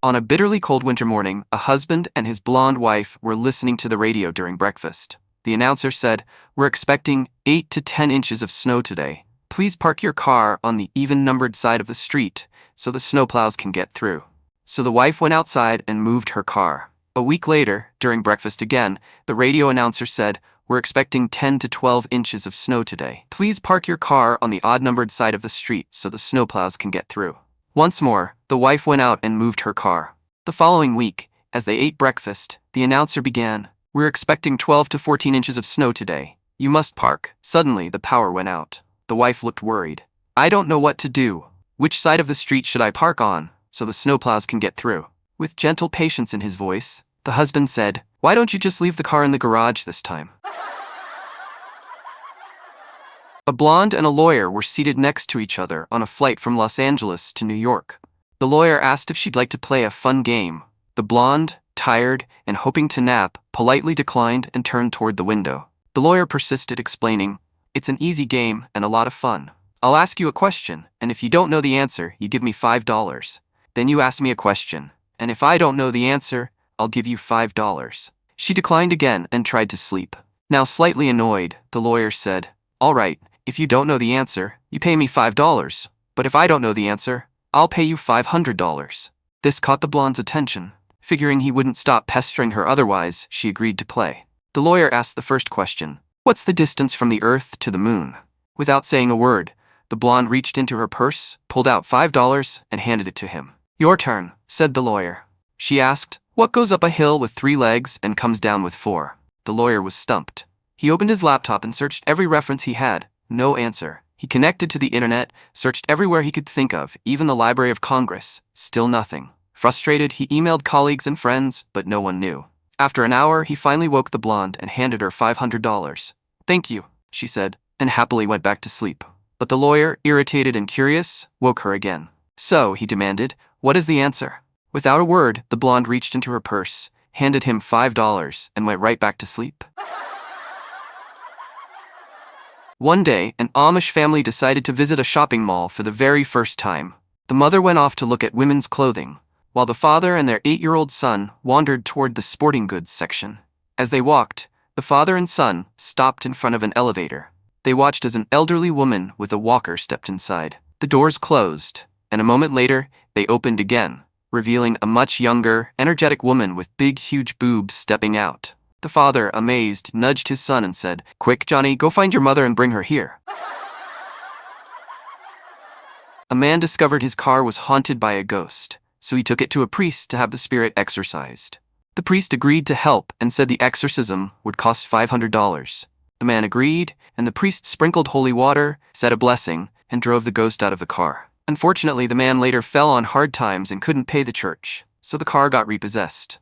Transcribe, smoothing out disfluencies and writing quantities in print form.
On a bitterly cold winter morning, a husband and his blonde wife were listening to the radio during breakfast. The announcer said, "We're expecting 8 to 10 inches of snow today. Please park your car on the even-numbered side of the street so the snowplows can get through." So the wife went outside and moved her car. A week later, during breakfast again, the radio announcer said, "We're expecting 10 to 12 inches of snow today. Please park your car on the odd-numbered side of the street so the snowplows can get through." Once more, the wife went out and moved her car. The following week, as they ate breakfast, the announcer began, "We're expecting 12 to 14 inches of snow today. You must park." Suddenly, the power went out. The wife looked worried. "I don't know what to do. Which side of the street should I park on so the snowplows can get through?" With gentle patience in his voice, the husband said, "Why don't you just leave the car in the garage this time?" A blonde and a lawyer were seated next to each other on a flight from Los Angeles to New York. The lawyer asked if she'd like to play a fun game. The blonde, tired and hoping to nap, politely declined and turned toward the window. The lawyer persisted, explaining, "It's an easy game and a lot of fun. I'll ask you a question, and if you don't know the answer, you give me $5. Then you ask me a question, and if I don't know the answer, I'll give you $5. She declined again and tried to sleep. Now slightly annoyed, the lawyer said, "All right, if you don't know the answer, you pay me $5, but if I don't know the answer, I'll pay you $500. This caught the blonde's attention. Figuring he wouldn't stop pestering her otherwise, she agreed to play. The lawyer asked the first question, "What's the distance from the Earth to the Moon?" Without saying a word, the blonde reached into her purse, pulled out $5, and handed it to him. "Your turn," said the lawyer. She asked, "What goes up a hill with 3 legs and comes down with 4? The lawyer was stumped. He opened his laptop and searched every reference he had. No answer. He connected to the internet, searched everywhere he could think of, even the Library of Congress. Still nothing. Frustrated, he emailed colleagues and friends, but no one knew. After an hour, he finally woke the blonde and handed her $500. "Thank you," she said, and happily went back to sleep. But the lawyer, irritated and curious, woke her again. "So," he demanded, "what is the answer?" Without a word, the blonde reached into her purse, handed him $5, and went right back to sleep. One day, an Amish family decided to visit a shopping mall for the very first time. The mother went off to look at women's clothing, while the father and their 8-year-old son wandered toward the sporting goods section. As they walked, the father and son stopped in front of an elevator. They watched as an elderly woman with a walker stepped inside. The doors closed, and a moment later, they opened again, revealing a much younger, energetic woman with big, huge boobs stepping out. The father, amazed, nudged his son and said, "Quick, Johnny, go find your mother and bring her here." A man discovered his car was haunted by a ghost, so he took it to a priest to have the spirit exorcised. The priest agreed to help and said the exorcism would cost $500. The man agreed, and the priest sprinkled holy water, said a blessing, and drove the ghost out of the car. Unfortunately, the man later fell on hard times and couldn't pay the church, so the car got repossessed.